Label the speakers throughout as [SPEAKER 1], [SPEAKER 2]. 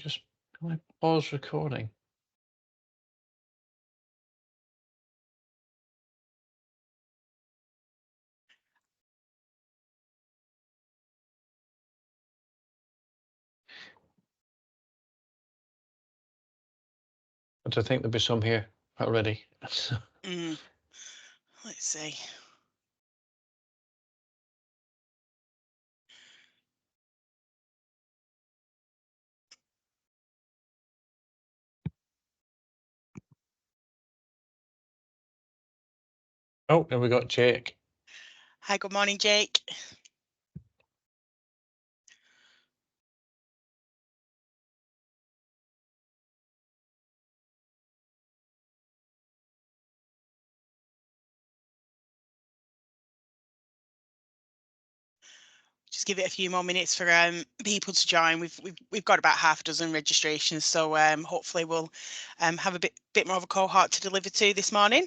[SPEAKER 1] Can I pause recording? But I think there'll be some here already.
[SPEAKER 2] Let's see.
[SPEAKER 1] Oh, and we got Jake.
[SPEAKER 2] Hi, good morning, Jake. Just give it a few more minutes for people to join. We've got about half a dozen registrations, so hopefully we'll have a bit more of a cohort to deliver to this morning.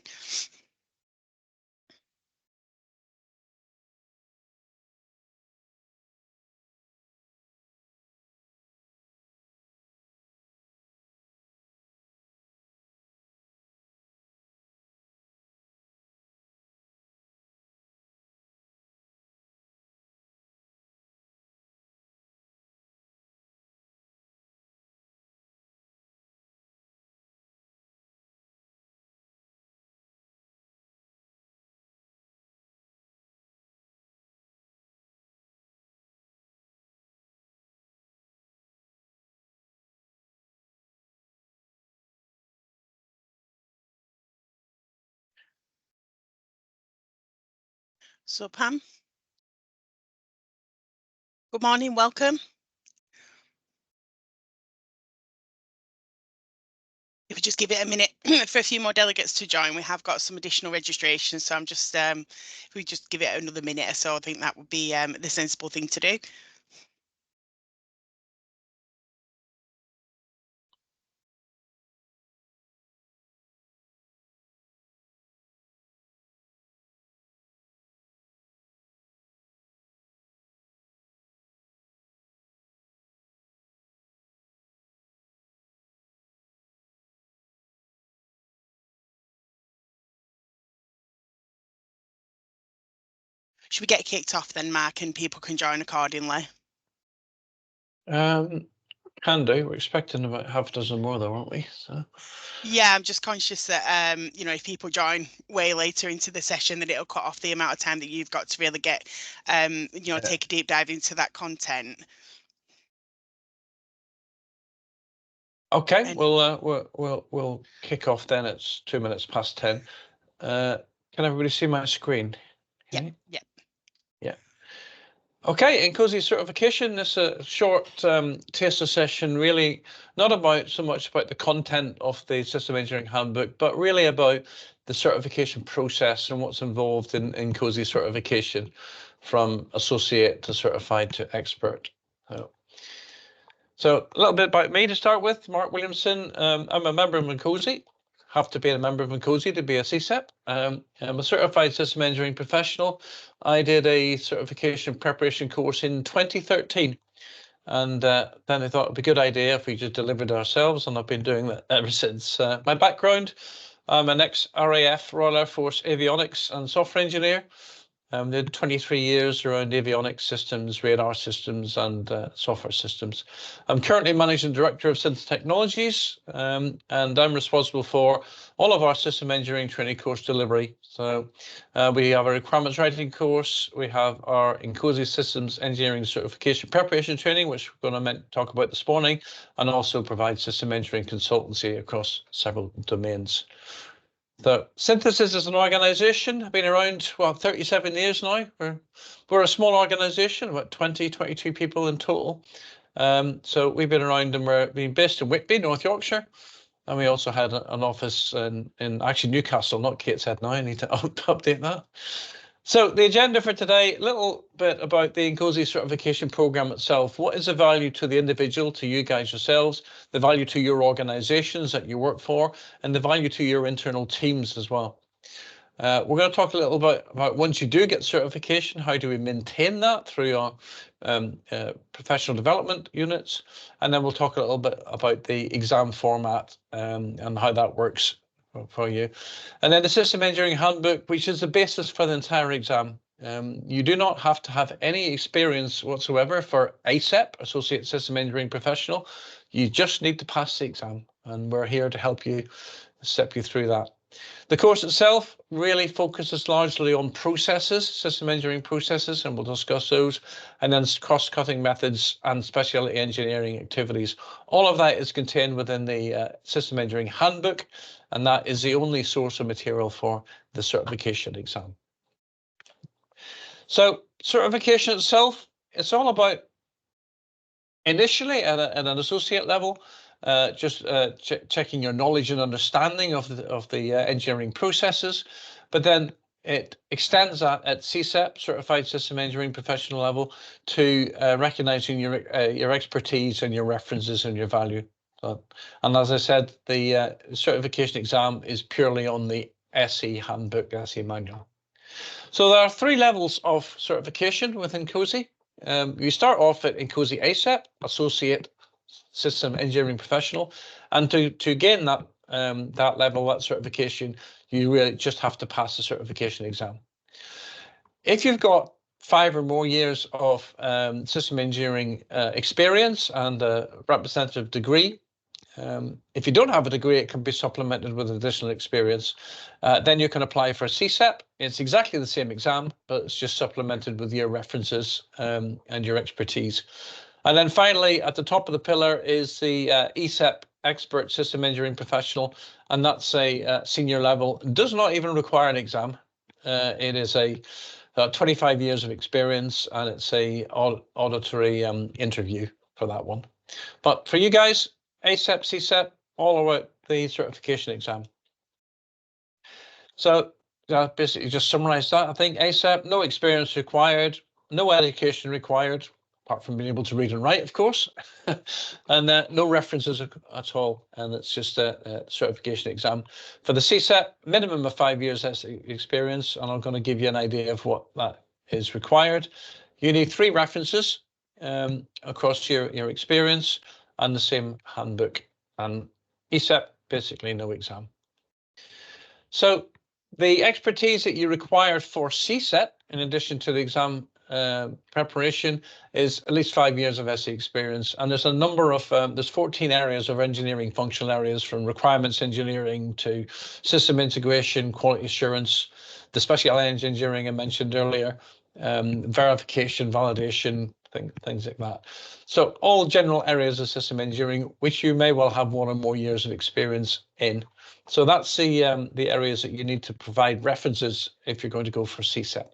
[SPEAKER 2] So Pam, good morning, welcome. If we just give it a minute for a few more delegates to join, we have got some additional registrations. So I'm just, if we just give it another minute or so, I think that would be the sensible thing to do. Should we get kicked off then, Mark, and people can join accordingly?
[SPEAKER 1] Can do. We're expecting about half a dozen more though, aren't we? So
[SPEAKER 2] yeah, I'm just conscious that if people join way later into the session, that it'll cut off the amount of time that you've got to really get take a deep dive into that content.
[SPEAKER 1] okay, and we'll kick off then. It's 2 minutes past 10. Can everybody see my screen?
[SPEAKER 2] Yeah.
[SPEAKER 1] Yeah. Okay, INCOSE certification. This is a short taster session, really not about so much about the content of the System Engineering Handbook, but really about the certification process and what's involved in INCOSE certification, from associate to certified to expert. So a little bit about me to start with. Mark Williamson. I'm a member of INCOSE. Have to be a member of INCOSE to be a CSEP. I'm a certified system engineering professional. I did a certification preparation course in 2013, and then I thought it'd be a good idea if we just delivered ourselves, and I've been doing that ever since. My background: I'm an ex-RAF, Royal Air Force avionics and software engineer. Did 23 years around avionics systems, radar systems, and software systems. I'm currently managing director of Synth Technologies, and I'm responsible for all of our system engineering training course delivery. So we have a requirements writing course, we have our INCOSE Systems Engineering Certification Preparation Training, which we're going to talk about this morning, and also provide system engineering consultancy across several domains. So Synthesis is an organisation, been around, 37 years now. We're a small organisation, about 22 people in total. So we've been around, and we're based in Whitby, North Yorkshire. And we also had an office in actually Newcastle, not Gateshead now. I need to update that. So the agenda for today, a little bit about the INCOSE certification program itself. What is the value to the individual, to you guys yourselves, the value to your organizations that you work for, and the value to your internal teams as well. We're going to talk a little bit about once you do get certification, how do we maintain that through our professional development units, and then we'll talk a little bit about the exam format and how that works for you. And then the System Engineering Handbook, which is the basis for the entire exam. You do not have to have any experience whatsoever for ASEP, Associate System Engineering Professional. You just need to pass the exam, and we're here to help you, step you through that. The course itself really focuses largely on processes, system engineering processes, and we'll discuss those, and then cost-cutting methods and specialty engineering activities. All of that is contained within the System Engineering Handbook, and that is the only source of material for the certification exam. So certification itself, it's all about initially at an associate level, checking your knowledge and understanding of the engineering processes, but then it extends that at CSEP, Certified System Engineering Professional level, to recognizing your expertise and your references and your value. And as I said, the certification exam is purely on the SE handbook, SE manual. So there are 3 levels of certification within INCOSE. You start off at INCOSE ASEP, Associate System Engineering Professional, and to gain that that level, that certification, you really just have to pass the certification exam. If you've got 5 or more years of system engineering experience and a representative degree, if you don't have a degree, it can be supplemented with additional experience. Then you can apply for a CSEP. It's exactly the same exam, but it's just supplemented with your references and your expertise. And then finally, at the top of the pillar is the ESEP, Expert System Engineering Professional, and that's a senior level. It does not even require an exam. It is a 25 years of experience, and it's a auditory interview for that one. But for you guys, ASEP, CSEP, all about the certification exam. So basically just summarize that. I think ASEP, no experience required, no education required, apart from being able to read and write, of course, and no references at all. And it's just a certification exam. For the CSEP, minimum of 5 years experience, and I'm going to give you an idea of what that is required. You need 3 references across your experience, and the same handbook. And ESEP, basically no exam. So the expertise that you require for CSEP, in addition to the exam preparation, is at least 5 years of SE experience. And there's a number of, there's 14 areas of engineering functional areas, from requirements engineering to system integration, quality assurance, the specialty engineering I mentioned earlier, verification, validation, things like that. So all general areas of system engineering, which you may well have 1 or more years of experience in. So that's the areas that you need to provide references if you're going to go for CSEP.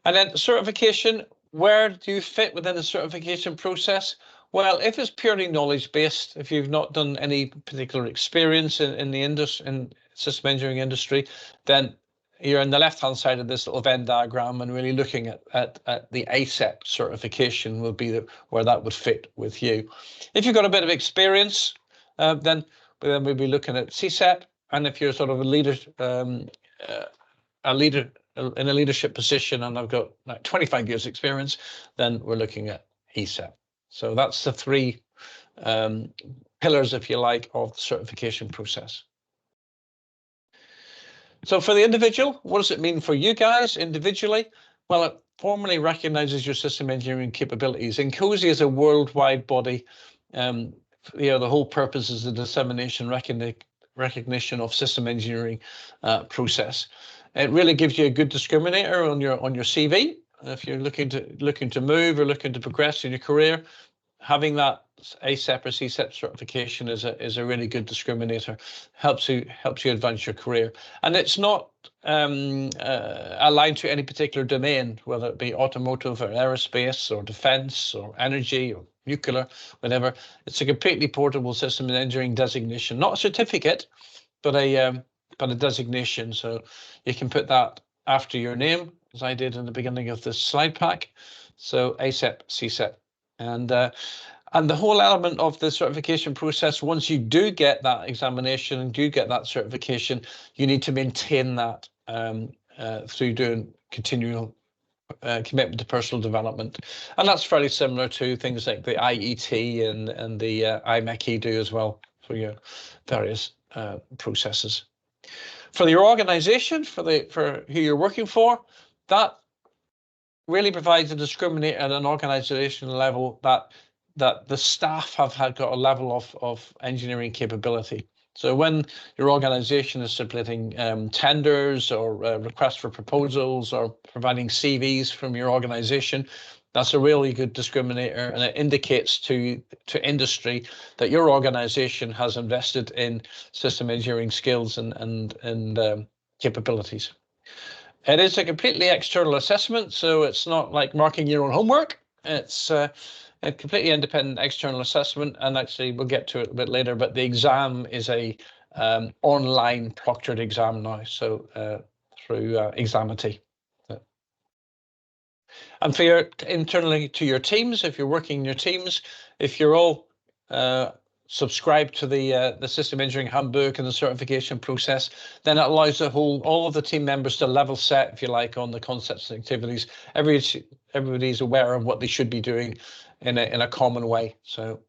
[SPEAKER 1] And then certification, where do you fit within the certification process? Well, if it's purely knowledge-based, if you've not done any particular experience in the system engineering industry, then you're on the left-hand side of this little Venn diagram, and really looking at the ASEP certification will be where that would fit with you. If you've got a bit of experience, then we'll be looking at CSEP, and if you're sort of a leader in a leadership position, and I've got like 25 years experience, then we're looking at ESEP. So that's the 3 pillars, if you like, of the certification process. So for the individual, what does it mean for you guys individually? Well, it formally recognizes your system engineering capabilities. INCOSE is a worldwide body. The whole purpose is the dissemination, recognition of system engineering process. It really gives you a good discriminator on your CV. If you're looking to move or looking to progress in your career, having that ASEP or CSEP certification is a really good discriminator. Helps you advance your career, and it's not aligned to any particular domain, whether it be automotive or aerospace or defense or energy or nuclear, whatever. It's a completely portable system engineering designation, not a certificate, but a designation. So you can put that after your name, as I did in the beginning of this slide pack. So ASEP, CSEP. And And the whole element of the certification process, once you do get that examination and do get that certification, you need to maintain that through doing continual commitment to personal development. And that's fairly similar to things like the IET and the IMECE do as well for your various processes. For your organization, for who you're working for, that really provides a discriminator at an organizational level that the staff have got a level of engineering capability. So when your organization is submitting tenders or requests for proposals or providing CVs from your organization, that's a really good discriminator, and it indicates to industry that your organization has invested in system engineering skills and capabilities. It is a completely external assessment, so it's not like marking your own homework. It's a completely independent external assessment, and actually we'll get to it a bit later, but the exam is a online proctored exam now, so through Examity. And for your internally to your teams, if you're working in your teams, if you're all subscribe to the System Engineering Handbook and the certification process, then it allows all of the team members to level set, if you like, on the concepts and activities. Everybody's aware of what they should be doing in a common way. So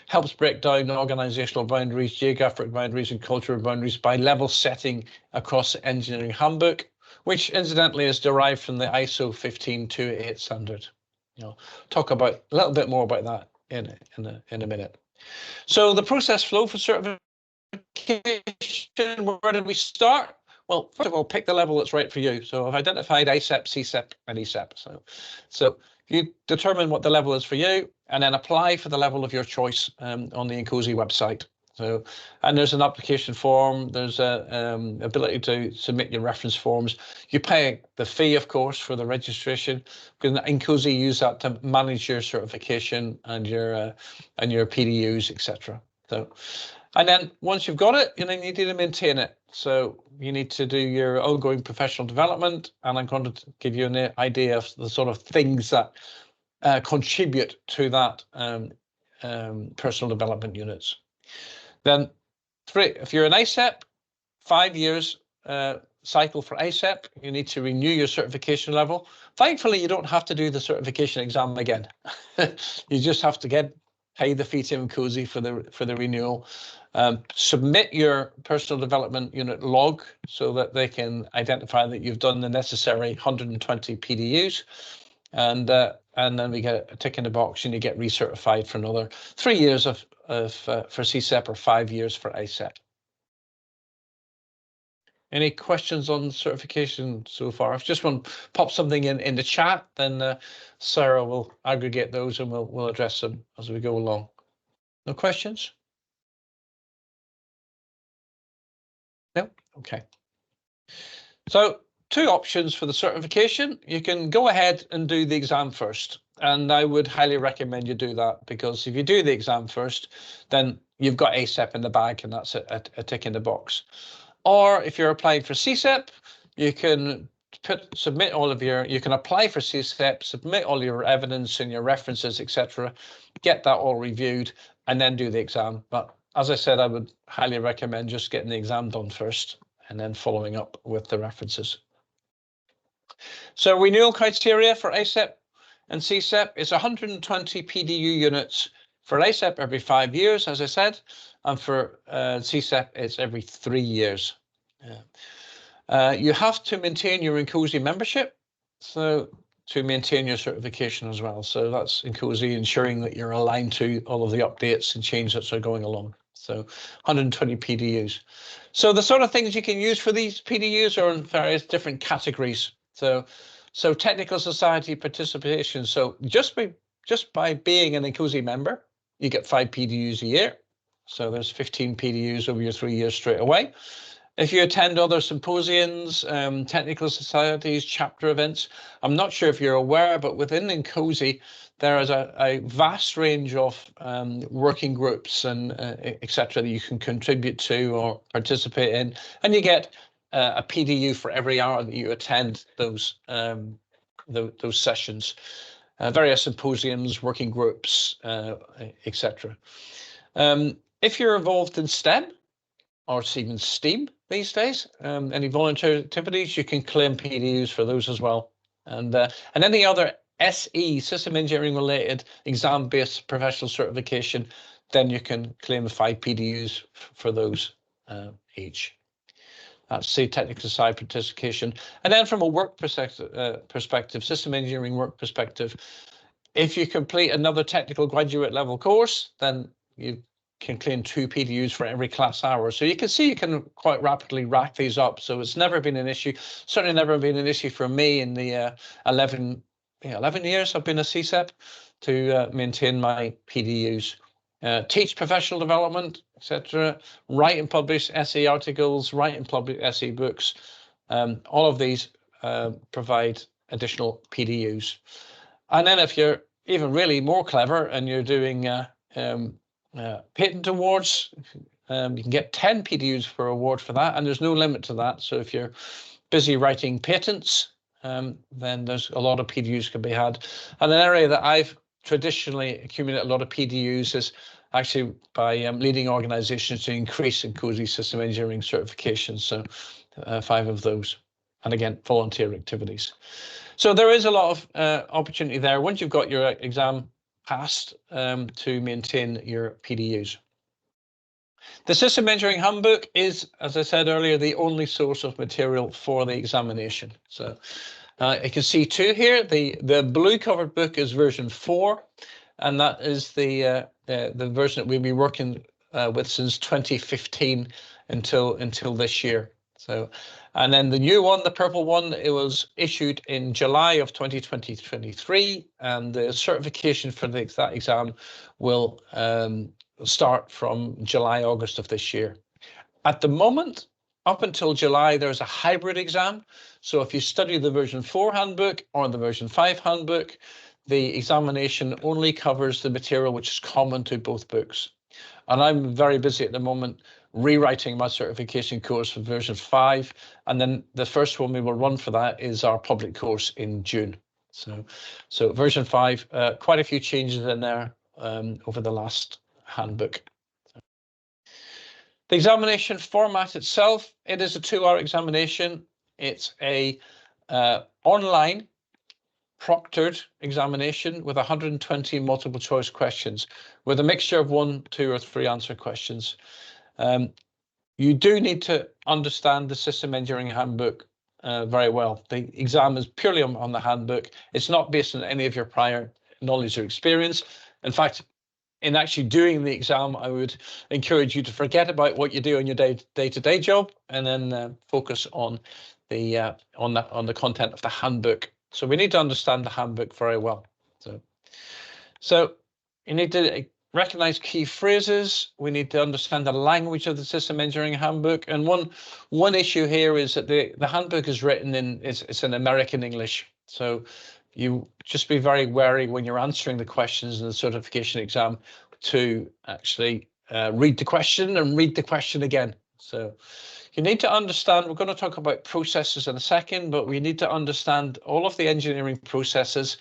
[SPEAKER 1] helps break down organizational boundaries, geographic boundaries, and cultural boundaries by level setting across the engineering handbook, which incidentally is derived from the ISO 15288 standard. Talk about a little bit more about that in a minute. So the process flow for certification, where did we start? Well, first of all, pick the level that's right for you. So I've identified ICEP, CCEP, and ECEP. So you determine what the level is for you, and then apply for the level of your choice on the INCOSE website. So, and there's an application form, there's a ability to submit your reference forms. You pay the fee, of course, for the registration, because INCOSE use that to manage your certification and your PDUs, etc. So, and then once you've got it, you need to maintain it. So you need to do your ongoing professional development, and I'm going to give you an idea of the sort of things that contribute to that personal development units. Then if you're an ICEP, 5 years cycle for ICEP, you need to renew your certification level. Thankfully, you don't have to do the certification exam again. You just have to pay the fee to INCOSE for the renewal. Submit your personal development unit log so that they can identify that you've done the necessary 120 PDUs. And then we get a tick in the box, and you get recertified for another 3 years for CCEP or 5 years for ICEP. Any questions on certification so far? If just want to pop something in the chat, then Sarah will aggregate those and we'll address them as we go along. No questions? No? Okay. So 2 options for the certification. You can go ahead and do the exam first. And I would highly recommend you do that, because if you do the exam first, then you've got ACEP in the bag, and that's a tick in the box. Or if you're applying for CCEP, you can submit all of you can apply for CCEP, submit all your evidence and your references, etc., get that all reviewed, and then do the exam. But as I said, I would highly recommend just getting the exam done first and then following up with the references. So renewal criteria for ICEP and CCEP is 120 PDU units for ICEP every 5 years, as I said, and for CCEP it's every 3 years. You have to maintain your INCOSE membership, so to maintain your certification as well. So that's INCOSE ensuring that you're aligned to all of the updates and changes that are going along. So 120 PDUs. So the sort of things you can use for these PDUs are in various different categories. So technical society participation. So just by being an INCOSE member, you get 5 PDUs a year. So there's 15 PDUs over your 3 years straight away. If you attend other symposiums, technical societies, chapter events, I'm not sure if you're aware, but within INCOSE, there is a vast range of working groups and etc. that you can contribute to or participate in, and you get a PDU for every hour that you attend those sessions. various symposiums, working groups, etc. If you're involved in STEM, or even STEAM these days, any volunteer activities, you can claim PDUs for those as well. And any other SE, system engineering related exam-based professional certification, then you can claim 5 PDUs for those each. That's the technical side participation. And then from a work perspective, system engineering work perspective, if you complete another technical graduate level course, then you can claim 2 PDUs for every class hour. So you can see you can quite rapidly rack these up. So it's never been an issue, certainly never been an issue for me in the 11 years I've been a CSEP to maintain my PDUs. Teach professional development, etc. Write and publish SE articles, write and publish SE books. All of these provide additional PDUs. And then if you're even really more clever and you're doing patent awards, you can get 10 PDUs per award for that, and there's no limit to that. So if you're busy writing patents, then there's a lot of PDUs can be had. And an area that I've traditionally accumulated a lot of PDUs is actually by leading organizations to increase INCOSE system engineering certifications. So 5 of those, and again, volunteer activities. So there is a lot of opportunity there once you've got your exam passed to maintain your PDUs. The System Engineering Handbook is, as I said earlier, the only source of material for the examination. So you can see 2 here. The blue covered book is version 4, and that is the version that we've been working with since 2015 until this year. So, and then the new one, the purple one, it was issued in July of 2023, and the certification for that exam will start from July, August of this year. At the moment, up until July, there's a hybrid exam. So if you study the version 4 handbook or the version 5 handbook, the examination only covers the material which is common to both books. And I'm very busy at the moment rewriting my certification course for version 5. And then the first one we will run for that is our public course in June. So version 5, quite a few changes in there over the last handbook. The examination format itself, it is a 2-hour examination. It's a online proctored examination with 120 multiple choice questions with a mixture of 1, 2, or 3 answer questions. You do need to understand the System Engineering Handbook very well. The exam is purely on the handbook. It's not based on any of your prior knowledge or experience. In fact, in actually doing the exam, I would encourage you to forget about what you do in your day-to-day job and then focus on the content of the handbook. So we need to understand the handbook very well. So you need to recognize key phrases. We need to understand the language of the System Engineering Handbook. And one issue here is that the handbook is written it's in American English. So you just be very wary when you're answering the questions in the certification exam to actually read the question and read the question again. So you need to understand, we're going to talk about processes in a second, but we need to understand all of the engineering processes,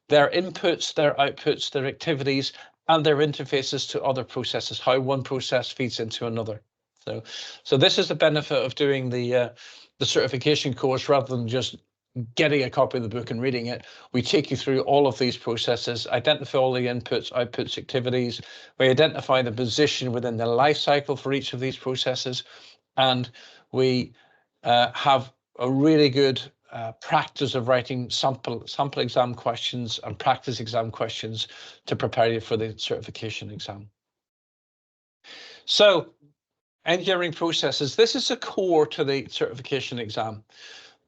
[SPEAKER 1] their inputs, their outputs, their activities, and their interfaces to other processes, how one process feeds into another. So this is the benefit of doing the certification course rather than just getting a copy of the book and reading it. We take you through all of these processes, identify all the inputs, outputs, activities. We identify the position within the life cycle for each of these processes. And we have a really good practice of writing sample exam questions and practice exam questions to prepare you for the certification exam. So engineering processes, this is a core to the certification exam,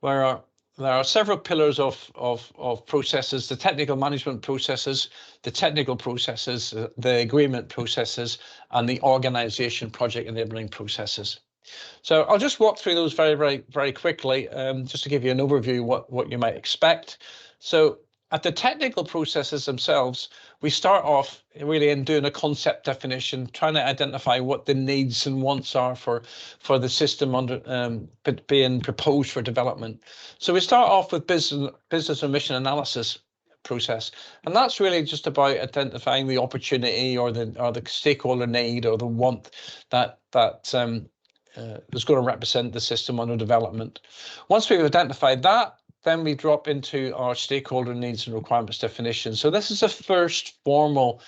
[SPEAKER 1] where there are several pillars of processes: the technical management processes, the technical processes, the agreement processes, and the organization project enabling processes. So I'll just walk through those very quickly, just to give you an overview what you might expect. So at the technical processes themselves, we start off really in doing a concept definition, trying to identify what the needs and wants are for the system being proposed for development. So we start off with business and mission analysis, process. And that's really just about identifying the opportunity or the stakeholder need or the want that is going to represent the system under development. Once we've identified that, then we drop into our stakeholder needs and requirements definition. So this is the first formal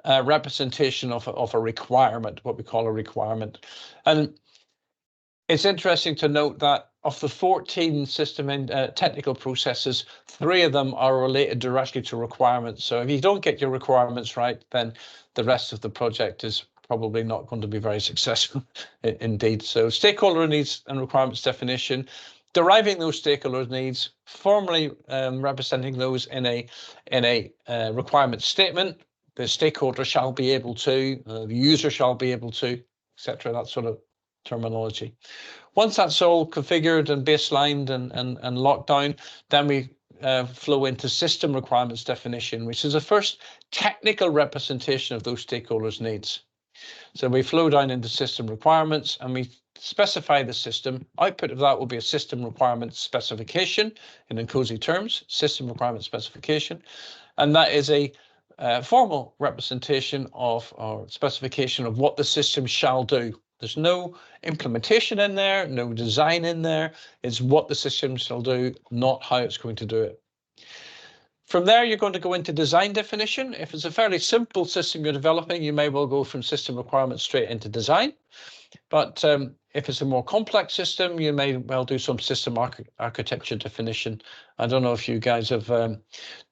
[SPEAKER 1] representation of a requirement, what we call a requirement. And it's interesting to note that of the 14 system and technical processes, 3 of them are related directly to requirements. So if you don't get your requirements right, then the rest of the project is probably not going to be very successful indeed. So stakeholder needs and requirements definition, deriving those stakeholder needs, formally representing those in a requirement statement. The stakeholder shall be able to, the user shall be able to, etc. That sort of terminology. Once that's all configured and baselined and locked down, then we flow into system requirements definition, which is the first technical representation of those stakeholders' needs. So we flow down into system requirements and we specify the system. Output of that will be a system requirements specification in INCOSE terms, system requirements specification. And that is a formal representation of our specification of what the system shall do. There's no implementation in there, no design in there. It's what the system shall do, not how it's going to do it. From there, you're going to go into design definition. If it's a fairly simple system you're developing, you may well go from system requirements straight into design. But if it's a more complex system, you may well do some system architecture definition. I don't know if you guys have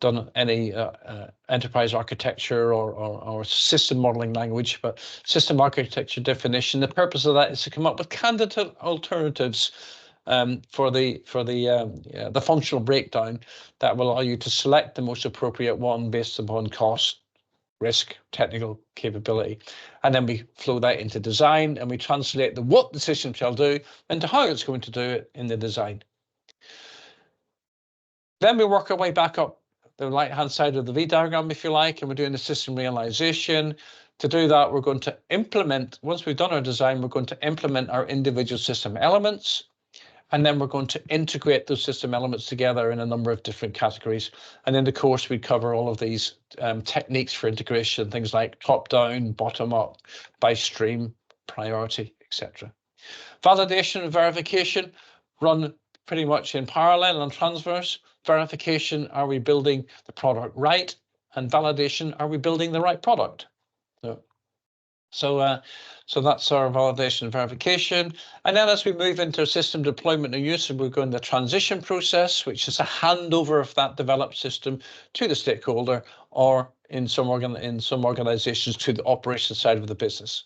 [SPEAKER 1] done any enterprise architecture or system modeling language, but system architecture definition, the purpose of that is to come up with candidate alternatives for the functional breakdown that will allow you to select the most appropriate one based upon cost, risk, technical capability. And then we flow that into design and we translate what the system shall do into how it's going to do it in the design. Then we work our way back up the right-hand side of the V diagram, if you like, and we're doing the system realization. To do that, we're going to implement, once we've done our design, we're going to implement our individual system elements. And then we're going to integrate those system elements together in a number of different categories. And in the course, we cover all of these techniques for integration, things like top-down, bottom-up, by stream, priority, etc. Validation and verification run pretty much in parallel and transverse. Verification, are we building the product right? And validation, are we building the right product? So that's our validation and verification. And then as we move into system deployment and use, we're going to the transition process, which is a handover of that developed system to the stakeholder, or in some organizations to the operation side of the business.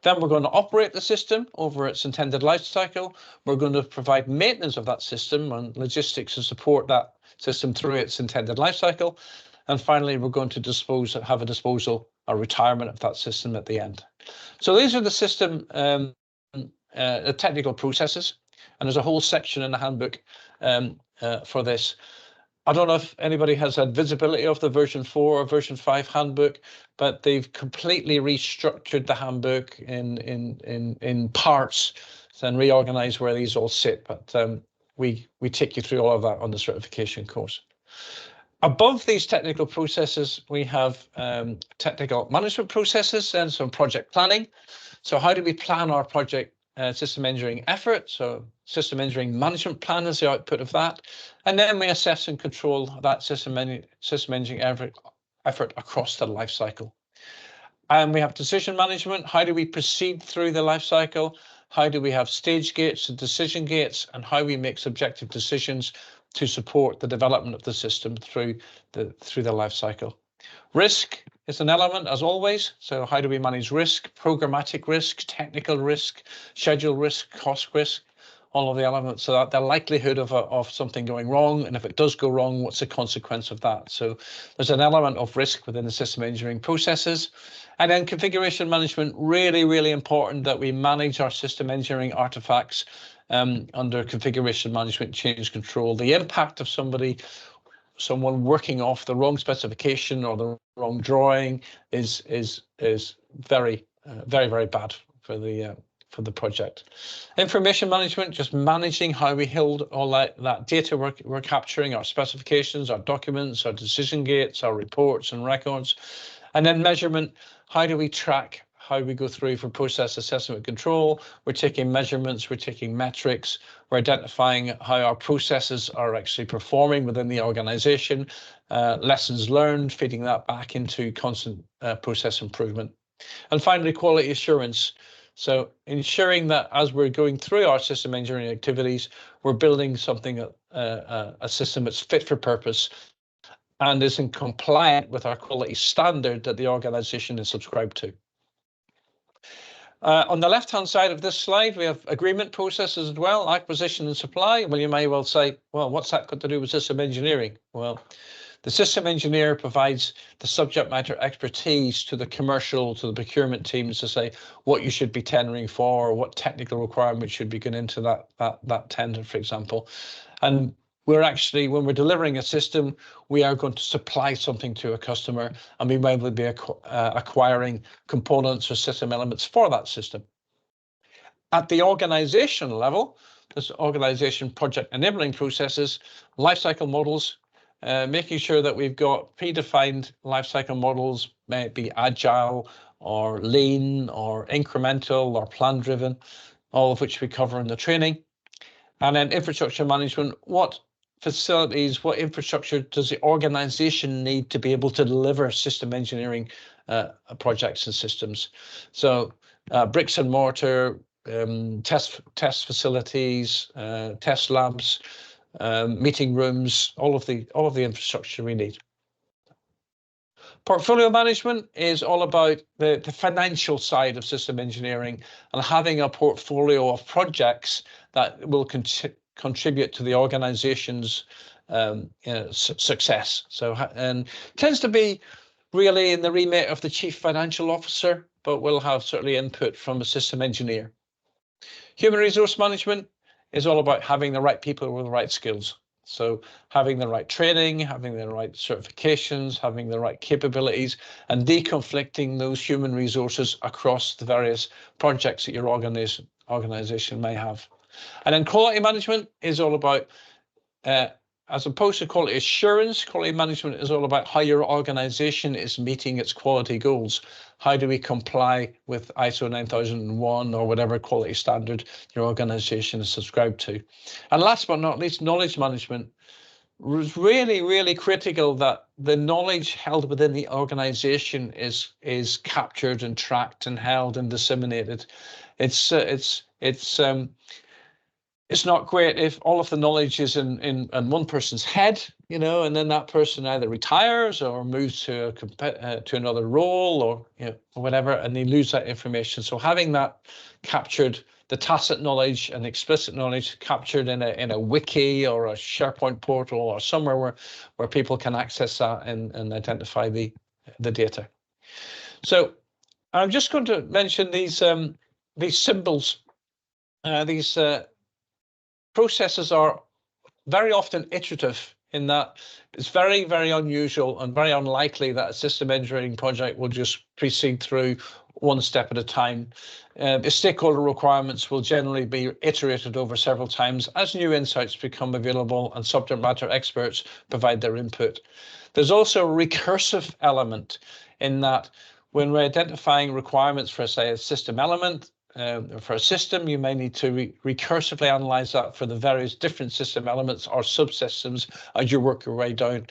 [SPEAKER 1] Then we're going to operate the system over its intended life cycle. We're going to provide maintenance of that system and logistics to support that system through its intended life cycle. And finally, we're going to have a disposal, a retirement of that system at the end. So these are the system technical processes, and there's a whole section in the handbook for this. I don't know if anybody has had visibility of the version 4 or version 5 handbook, but they've completely restructured the handbook in parts and reorganized where these all sit. But we take you through all of that on the certification course. Above these technical processes, we have technical management processes and some project planning. So how do we plan our project system engineering effort? So system engineering management plan is the output of that. And then we assess and control that system engineering effort across the life cycle. And we have decision management. How do we proceed through the life cycle? How do we have stage gates and decision gates, and how we make subjective decisions to support the development of the system through the life cycle. Risk is an element, as always. So how do we manage risk, programmatic risk, technical risk, schedule risk, cost risk, all of the elements of that, the likelihood of something going wrong, and if it does go wrong, what's the consequence of that? So there's an element of risk within the system engineering processes. And then configuration management, really, really important that we manage our system engineering artifacts under configuration management, change control. The impact of someone working off the wrong specification or the wrong drawing is very, very bad for for the project. Information management, just managing how we hold all that data we're capturing, our specifications, our documents, our decision gates, our reports and records. And then measurement, how do we track how we go through for process assessment and control? We're taking measurements, we're taking metrics, we're identifying how our processes are actually performing within the organization, lessons learned, feeding that back into constant process improvement. And finally, quality assurance. So ensuring that as we're going through our system engineering activities, we're building something, a system that's fit for purpose and is in compliant with our quality standard that the organization is subscribed to. On the left-hand side of this slide, we have agreement processes as well, acquisition and supply. Well, you may well say, well, what's that got to do with system engineering? Well, the system engineer provides the subject matter expertise to the commercial, to the procurement teams to say what you should be tendering for, or what technical requirements should be going into that tender, for example. And we're actually, when we're delivering a system, we are going to supply something to a customer, and we may be acquiring components or system elements for that system. At the organization level, there's organization project enabling processes, lifecycle models, making sure that we've got predefined lifecycle models, may it be agile or lean or incremental or plan driven, all of which we cover in the training. And then infrastructure management, what facilities, what infrastructure does the organization need to be able to deliver system engineering projects and systems? So bricks and mortar, test facilities, test labs, meeting rooms, all of the infrastructure we need. Portfolio management is all about the financial side of system engineering and having a portfolio of projects that will contribute to the organization's success. So, and tends to be really in the remit of the chief financial officer, but will have certainly input from a system engineer. Human resource management is all about having the right people with the right skills. So having the right training, having the right certifications, having the right capabilities, and deconflicting those human resources across the various projects that your organization may have. And then quality management is all about, as opposed to quality assurance, quality management is all about how your organization is meeting its quality goals. How do we comply with ISO 9001 or whatever quality standard your organization is subscribed to? And last but not least, knowledge management. It's really, really critical that the knowledge held within the organization is captured and tracked and held and disseminated. It's not great if all of the knowledge is in one person's head, you know, and then that person either retires or moves to another role or, you know, or whatever, and they lose that information. So having that captured, the tacit knowledge and explicit knowledge captured in a wiki or a SharePoint portal or somewhere where people can access that and identify the data. So I'm just going to mention these symbols, these processes are very often iterative in that it's very, very unusual and very unlikely that a system engineering project will just proceed through one step at a time. Stakeholder requirements will generally be iterated over several times as new insights become available and subject matter experts provide their input. There's also a recursive element in that when we're identifying requirements for, say, a system element, for a system, you may need to recursively analyze that for the various different system elements or subsystems as you work your way down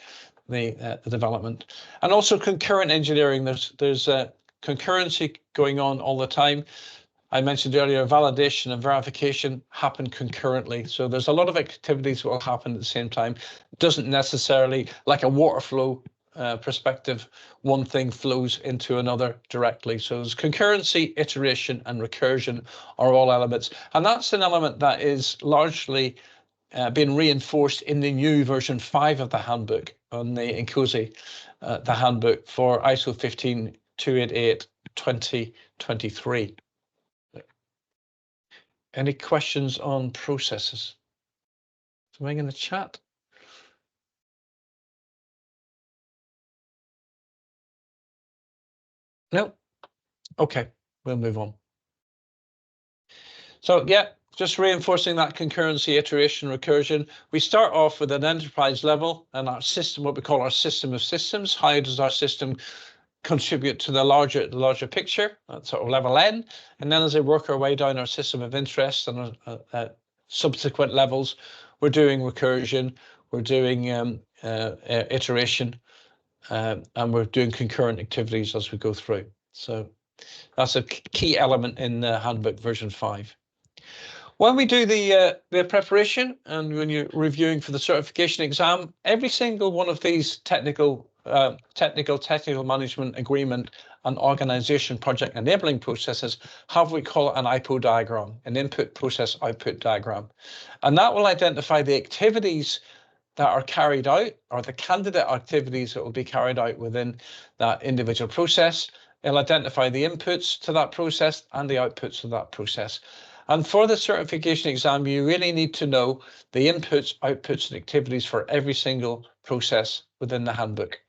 [SPEAKER 1] the development. And also concurrent engineering. There's concurrency going on all the time. I mentioned earlier, validation and verification happen concurrently. So there's a lot of activities that will happen at the same time. It doesn't necessarily, like a water flow perspective, one thing flows into another directly. So there's concurrency, iteration, and recursion are all elements. And that's an element that is largely been reinforced in the new version 5 of the handbook on the INCOSE, the handbook for ISO 15288 2023. Any questions on processes? Something in the chat? No? Okay, we'll move on. So yeah, just reinforcing that concurrency, iteration, recursion. We start off with an enterprise level and our system, what we call our system of systems. How does our system contribute to the larger picture, that's sort of level N, and then as I work our way down our system of interest and subsequent levels, we're doing recursion, we're doing iteration, and we're doing concurrent activities as we go through. So that's a key element in the handbook version 5. When we do the preparation and when you're reviewing for the certification exam, every single one of these technical management agreement and organization project enabling processes have what we call an IPO diagram, an input process output diagram. And that will identify the activities that are carried out or the candidate activities that will be carried out within that individual process. It'll identify the inputs to that process and the outputs of that process. And for the certification exam, you really need to know the inputs, outputs, and activities for every single process within the handbook.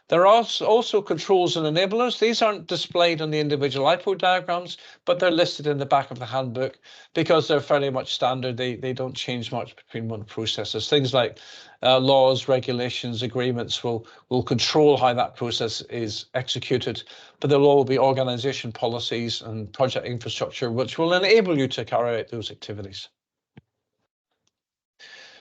[SPEAKER 1] There are also controls and enablers. These aren't displayed on the individual IPO diagrams, but they're listed in the back of the handbook because they're fairly much standard. They don't change much between one processes. Things like laws, regulations, agreements will control how that process is executed, but there'll all be organization policies and project infrastructure which will enable you to carry out those activities.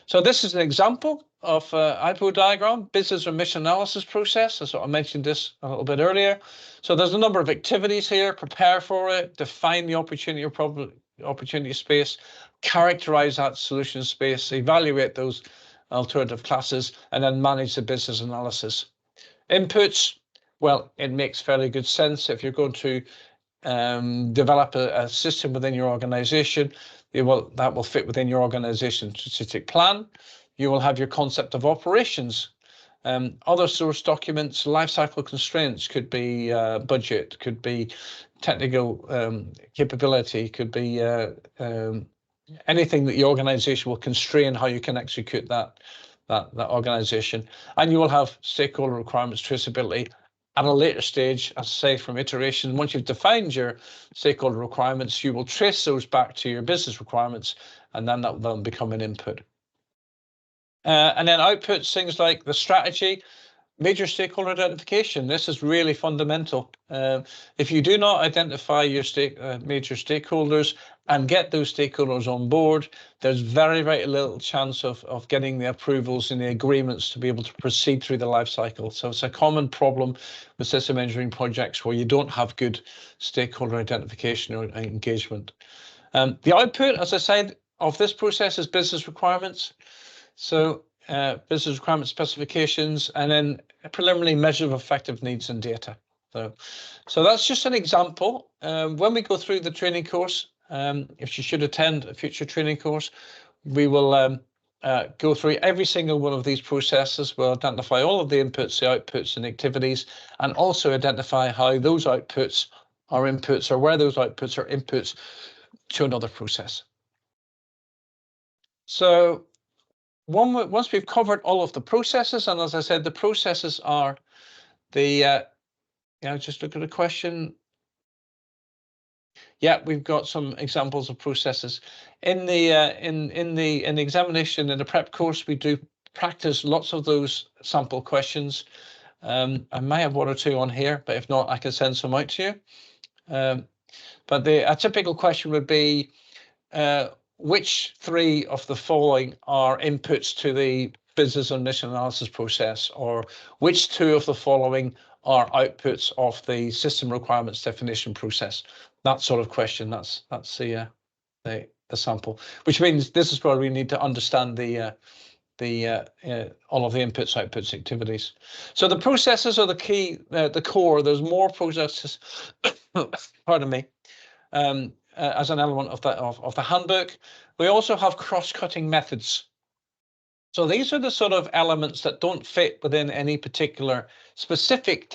[SPEAKER 1] So this is an example of IPO diagram, business or mission analysis process. I sort of mentioned this a little bit earlier. So there's a number of activities here: prepare for it, define the opportunity or problem, opportunity space, characterize that solution space, evaluate those alternative classes, and then manage the business analysis. Inputs, well, it makes fairly good sense if you're going to develop a system within your organization. That will fit within your organization's strategic plan. You will have your concept of operations. Other source documents, lifecycle constraints could be budget, could be technical capability, could be anything that your organization will constrain how you can execute that organization. And you will have stakeholder requirements traceability at a later stage, as I say, from iteration. Once you've defined your stakeholder requirements, you will trace those back to your business requirements, and then that will then become an input. And then outputs, things like the strategy, major stakeholder identification. This is really fundamental. If you do not identify your major stakeholders and get those stakeholders on board, there's very, very little chance of getting the approvals and the agreements to be able to proceed through the life cycle. So it's a common problem with system engineering projects where you don't have good stakeholder identification or engagement. The output, as I said, of this process is business requirements. So business requirement specifications, and then a preliminary measure of effective needs and data. So that's just an example. When we go through the training course, if you should attend a future training course, we will go through every single one of these processes. We'll identify all of the inputs, the outputs, and activities, and also identify how those outputs are inputs or where those outputs are inputs to another process. So once we've covered all of the processes, and as I said, the processes are the, just look at a question. Yeah, we've got some examples of processes in the in the examination in the prep course. We do practice lots of those sample questions. I may have one or two on here, but if not, I can send some out to you. But a typical question would be, which three of the following are inputs to the business and mission analysis process, or which two of the following are outputs of the system requirements definition process? That sort of question. That's the sample, which means this is where we need to understand the all of the inputs, outputs, activities. So the processes are the key, the core. There's more processes. Pardon me. As an element of the handbook. We also have cross-cutting methods. So these are the sort of elements that don't fit within any particular specific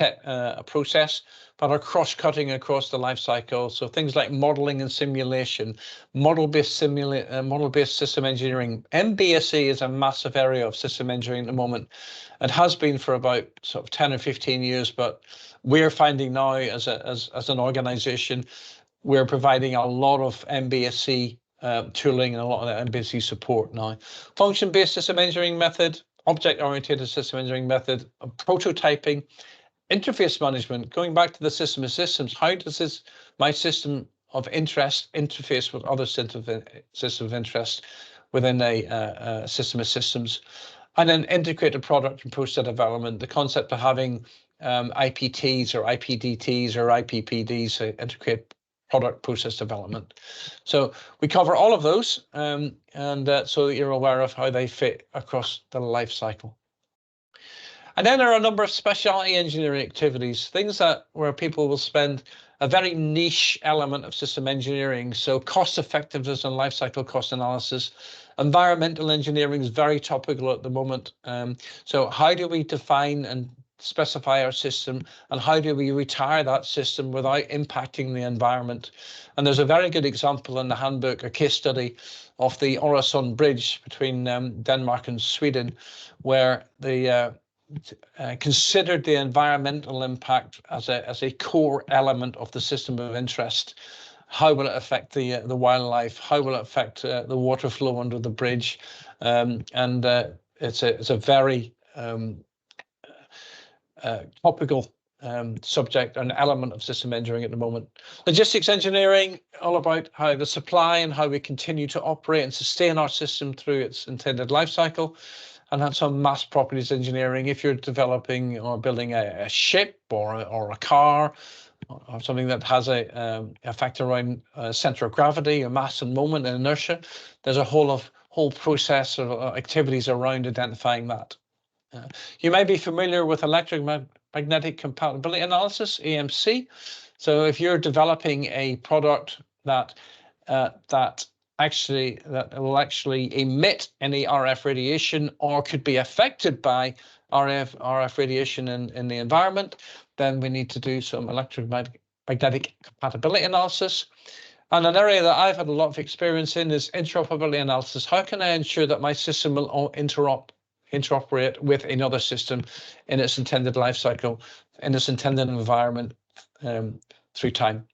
[SPEAKER 1] process, but are cross-cutting across the life cycle. So things like modeling and simulation, model-based system engineering. MBSE is a massive area of system engineering at the moment. It has been for about sort of 10 or 15 years, but we're finding now as an organization, we're providing a lot of MBSE tooling and a lot of MBSE support now. Function-based system engineering method, object-oriented system engineering method, prototyping, interface management. Going back to the system of systems, how does my system of interest interface with other systems of interest within a system of systems? And then integrated product and process development, the concept of having IPTs or IPDTs or IPPDs, so integrated product process development. So we cover all of those, and so that you're aware of how they fit across the life cycle. And then there are a number of specialty engineering activities, things where people will spend a very niche element of system engineering. So cost effectiveness and life cycle cost analysis. Environmental engineering is very topical at the moment. So how do we define and specify our system, and how do we retire that system without impacting the environment? And there's a very good example in the handbook, a case study of the Öresund Bridge between Denmark and Sweden, where they considered the environmental impact as a core element of the system of interest. How will it affect the wildlife? How will it affect the water flow under the bridge? It's a very topical subject and element of system engineering at the moment. Logistics engineering, all about how the supply and how we continue to operate and sustain our system through its intended life cycle. And then some mass properties engineering, if you're developing or building a ship or a car or something that has a factor around center of gravity, or mass and moment and inertia, there's a whole process of activities around identifying that. You may be familiar with electromagnetic compatibility analysis, EMC. So if you're developing a product that will actually emit any RF radiation or could be affected by RF radiation in the environment, then we need to do some electromagnetic compatibility analysis. And an area that I've had a lot of experience in is interoperability analysis. How can I ensure that my system will interoperate with another system in its intended life cycle, in its intended environment through time?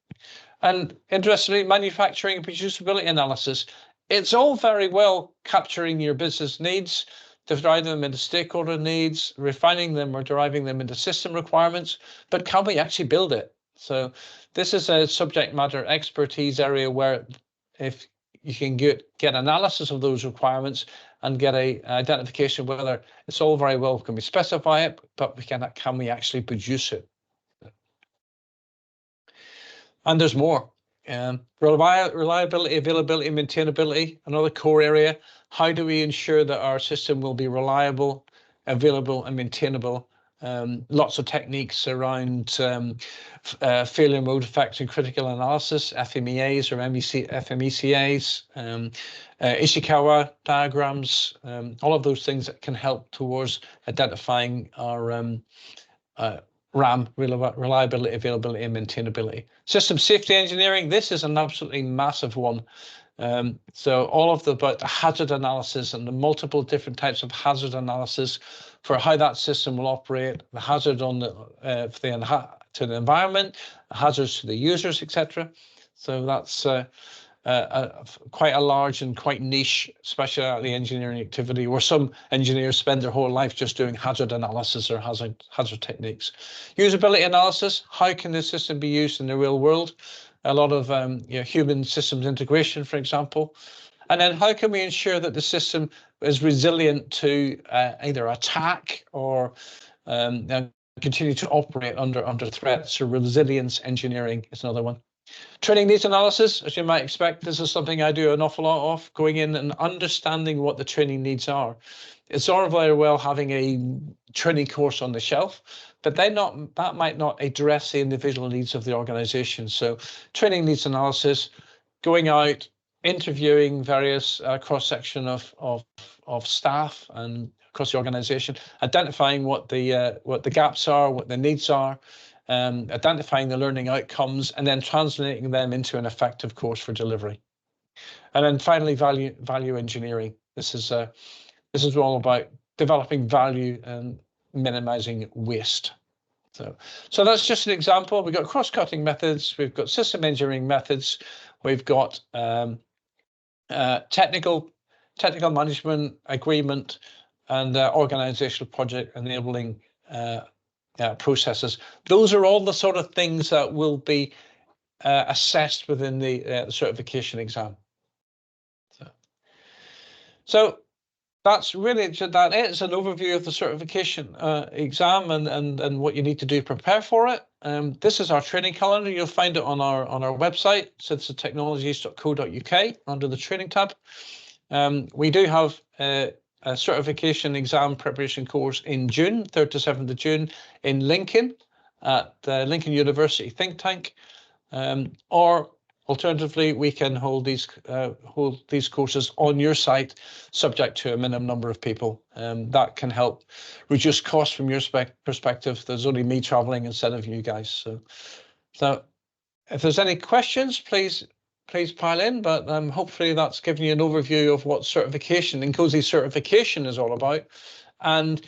[SPEAKER 1] And interestingly, manufacturing and producibility analysis. It's all very well capturing your business needs, dividing them into stakeholder needs, refining them or deriving them into system requirements, but can we actually build it? So this is a subject matter expertise area where if you can get analysis of those requirements and get a identification whether it's all very well, can we specify it, but can we actually produce it? And there's more. Reliability, availability, maintainability, another core area. How do we ensure that our system will be reliable, available, and maintainable? Lots of techniques around failure mode effects and critical analysis, FMEAs or FMECAs, Ishikawa diagrams, all of those things that can help towards identifying our RAM, reliability, availability, and maintainability. System safety engineering, this is an absolutely massive one. So all of about the hazard analysis and the multiple different types of hazard analysis for how that system will operate, the hazard on to the environment, the hazards to the users, etc. So that's quite a large and quite niche specialty engineering activity where some engineers spend their whole life just doing hazard analysis or hazard techniques. Usability analysis, how can this system be used in the real world? A lot of human systems integration, for example. And then how can we ensure that the system is resilient to either attack or continue to operate under threat? So resilience engineering is another one. Training needs analysis, as you might expect, this is something I do an awful lot of, going in and understanding what the training needs are. It's all very well having a training course on the shelf, but that might not address the individual needs of the organization. So training needs analysis, going out, interviewing various cross-section of staff and across the organization, identifying what the gaps are, what the needs are, identifying the learning outcomes, and then translating them into an effective course for delivery. And then finally, value engineering. This is all about developing value and minimizing waste. So that's just an example. We've got cross-cutting methods, we've got system engineering methods, we've got technical management agreement, and organizational project enabling processes. Those are all the sort of things that will be assessed within the certification exam. So that's really that. It's an overview of the certification exam and what you need to do to prepare for it. This is our training calendar. You'll find it on our website, citizenstechnologies.co.uk, under the training tab. We do have a certification exam preparation course in June, 3rd to 7th of June, in Lincoln at Lincoln University think tank, or alternatively, we can hold these courses on your site, subject to a minimum number of people. That can help reduce costs from your perspective. There's only me traveling instead of you guys. So if there's any questions, please pile in. But hopefully that's given you an overview of what certification, INCOSE certification, is all about, and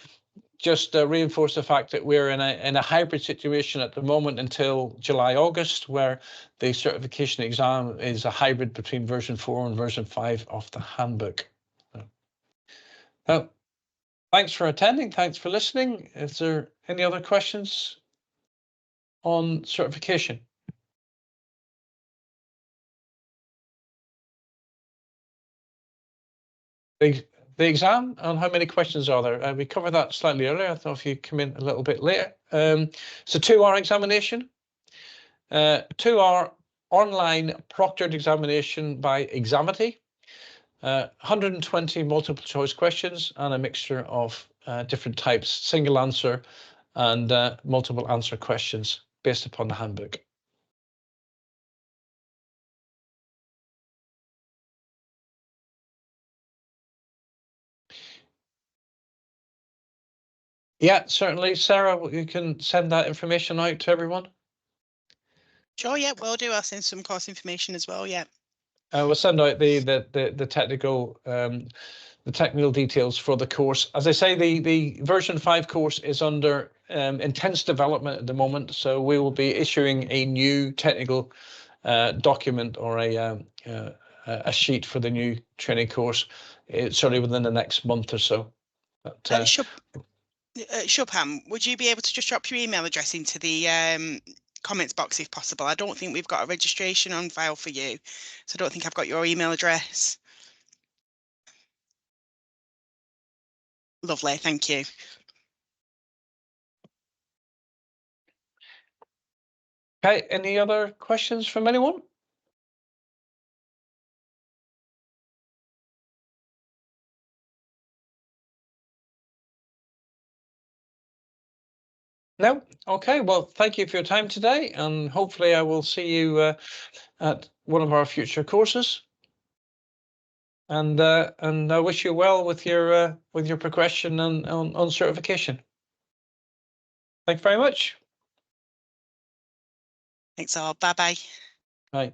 [SPEAKER 1] just reinforce the fact that we're in a hybrid situation at the moment until July, August, where the certification exam is a hybrid between version 4 and version 5 of the handbook. Thanks for attending. Thanks for listening. Is there any other questions on certification? The exam, and how many questions are there? We covered that slightly earlier. I don't know if you come in a little bit later. It's a 2-hour examination, 2-hour online proctored examination by Examity, 120 multiple choice questions and a mixture of different types, single answer and multiple answer questions based upon the handbook. Yeah, certainly. Sarah, you can send that information out to everyone.
[SPEAKER 2] Sure, yeah, will do. I'll send some course information as well, yeah.
[SPEAKER 1] We'll send out the technical details for the course. As I say, the version 5 course is under intense development at the moment, so we will be issuing a new technical document or a sheet for the new training course, certainly within the next month or so. But,
[SPEAKER 2] Shubham, would you be able to just drop your email address into the comments box if possible? I don't think we've got a registration on file for you, so I don't think I've got your email address. Lovely, thank you.
[SPEAKER 1] Okay, any other questions from anyone? No? Okay, well, thank you for your time today, and hopefully I will see you at one of our future courses. And I wish you well with your progression on certification. Thank you very much.
[SPEAKER 2] Thanks all. Bye-bye.
[SPEAKER 1] Bye.